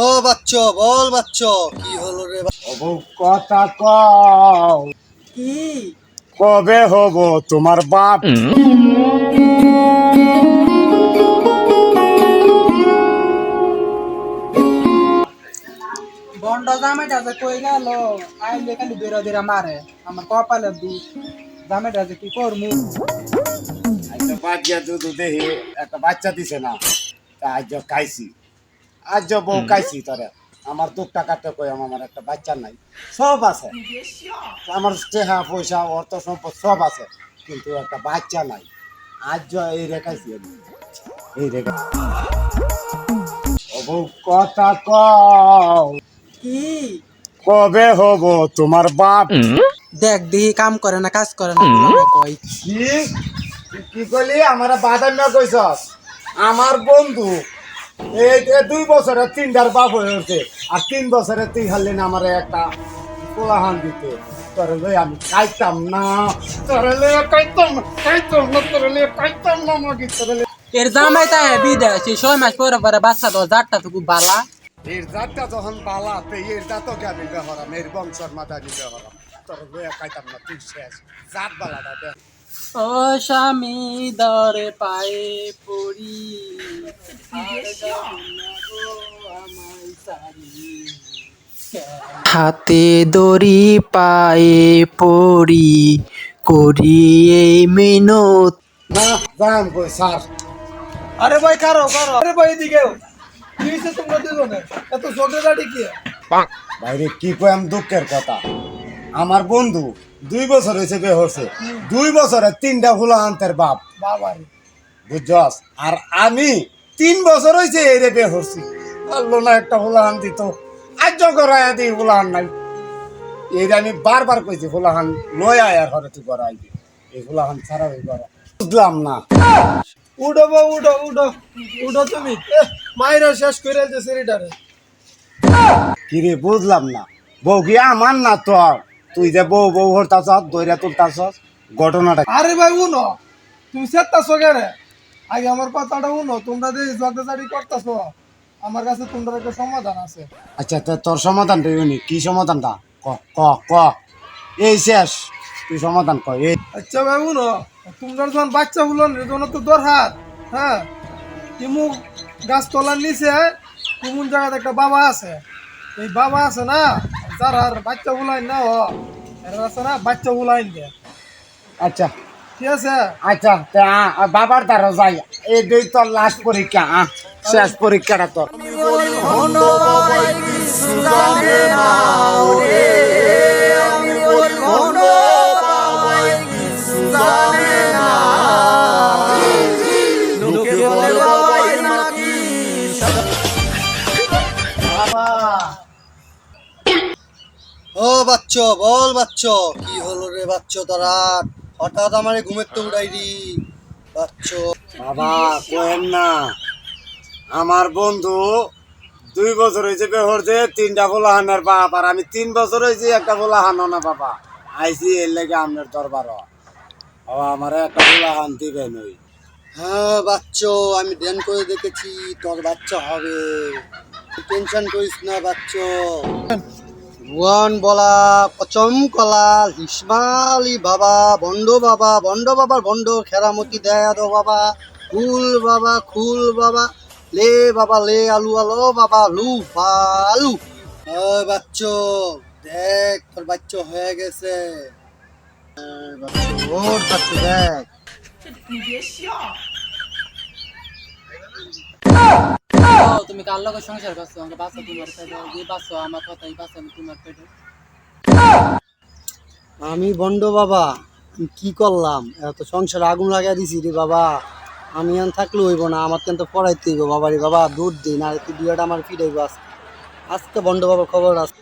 ও বাচ্চ বল বাচ্চ কি হলো রে কথা কও, কি কবে হব তোমার বাপ? বন্ড জামাইটা যে কই গেল আইলে খালি বেরা বেরা মারে আমার কপালে দুধ জামাইটা যে কি করমু আজ বাদ দিয়া দুধ দেহি একটা বাচ্চা দিছে না, তা আজ খাইছি, আজ বউ খাইছি তোরে। আমার দুঃখটা কাটতে কই আমার একটা বাচ্চা নাই, সব আছে আমার চেহা পয়সা অর্থ সম্পদ সব আছে, কিন্তু একটা বাচ্চা নাই। আজ এই রেখাইছি আমি, এই রেখা। ও বউ কথা কও, কি কবে হব তোমার বাপ? দেখ দিহি কাম করে না কাজ করে না বলে কই কি কি কইলি? আমার বাদাম কইছস? আমার বন্ধু এই 2 বছরে 3টার বাপ হয়েছে, আর 3 বছরে তুই হারলি না আমার একটা কোলাহান দিতে। তোরে লই আমি খাইতাম না, তোরে লই খাইতাম না, তোরে লই খাইতাম না, মগি তোরে লই। এর জামাইটা বিদেশ সেই 6 মাস পরে পরে বাচ্চা তো জাতটা তো খুব বালা এর জাতটা যখন বালা তে এর জাতও আমি ব্যবহারাম, এর বংশের মাথা নিতে হরাম। তোরে লই খাইতাম না, তুই শেষ। জাত বালাটা দে। ও স্বামী দরে পায়ে পড়ি আর যাবো না গো আমায় সারি। হাতে দড়ি পায়ে পড়ি করি এই মিনত। না জান কই স্যার। আরে ভাই কারো কারো আরে ভাই এদিকেও কি হয়েছে তোমরা দুজনে এত ঝগড়াঝাটি কি? বাইরে কি কই আমি দুঃখের কথা, আমার বন্ধু 2 বছর হয়েছে বে হচ্ছে, 2 বছরে 3টা ফুলা আনতের বাপ, বাবা রে বুঝছস? আর আমি 3 বছর হয়েছে এই রে বে হচ্ছি, আল্লো না একটা ফুলাহান দিত, আজ করাইয়া দিই ফুলাহান নাই। এই আমি বারবার কইছি ফুলাহান লয় আয়ার ঘরে তুই করা আইবি, এই ফুলাহান ছাড়া ওই করা বুঝলাম না। উঠো বউ উঠো উঠো উঠো তুমি মাইরা শেষ করে যে সেরিটারে কি রে বুঝলাম না, বউ কি আমার না তোর? তুই যে বউ বউ হরতাছ দইরা তুলতাছ, ঘটনাটা আরে ভাই উনো তুমি সেটতাছো কেরে? আগে আমার কথাটা উনো, তোমরা যে ঝগড়াঝাটি করতেছো আমার কাছে তোমরা একটা সমাধান আছে। আচ্ছা তা তোর সমাধানটা ইউনি কি সমাধানটা? ক ক ক এই শেষ, তুই সমাধান ক এই। আচ্ছা ভাই উনো, তোমরা যখন বাচ্চা হলো যখন তো দরকার, হ্যাঁ ইমু গাছতলার নিচে কোন জায়গাতে একটা বাবা আছে, এই বাবা আছে না যার আর বাচ্চা গুলাই না এরা আছে না বাচ্চা গুলাই দেয়, আচ্ছা ঠিক আছে? আচ্ছা তা বাবার দ্বারা যাই, এই দুই তোর লাস্ট পরীক্ষা, শেষ পরীক্ষাটা তোর। ও বাচ্চ বল বাচ্চ কি হলো রে বাচ্চ তোরা হঠাৎ আমারে ঘুমের তো উড়াইলি বাচ্চ। বাবা কোয়েন না, আমার বন্ধু 2 বছর হয়েছে বেহরতে 3টা ফুলাহানের বাপ, আর আমি 3 বছর হয়েছে একটা ফুলাহান না বাবা। আইসি এর লেগে আপনার দরবার, বাবা আমার একটা ফুলাহান দিবেন ওই। হ্যাঁ বাচ্চ আমি ধ্যান করে দেখেছি তোর বাচ্চা হবে, টেনশন করিস না বাচ্চ। ভুয়ান বলা পচম কলা হিসমালি বাবা বন্ড বাবার বন্ড খেরামতি দেয় দো বাবা খুল বাবা লে আলু আলো বাবা লু আলু। বাচ্চ দেখ তোর বাচ্চ হয়ে গেছে, ওর বাচ্চ দেখ। তুমি কার লগে সংসার করছো? আমাকে বাচ্চা তোমার পেটে, যে বাচ্চা আমার কথাই বাচ্চা তোমার পেটে। আমি বন্ড বাবা, আমি কি করলাম? এত সংসারে আগুন লাগাই দিছি রে বাবা। আমি এখন থাকলে হইব না, আমার কিন্তু পড়াইতে হইব বাবা রে বাবা। দুধ দিন আর তুই দুয়াটা আমার ফিরাইব আজকে। আজকে বন্ড বাবার খবর আছে।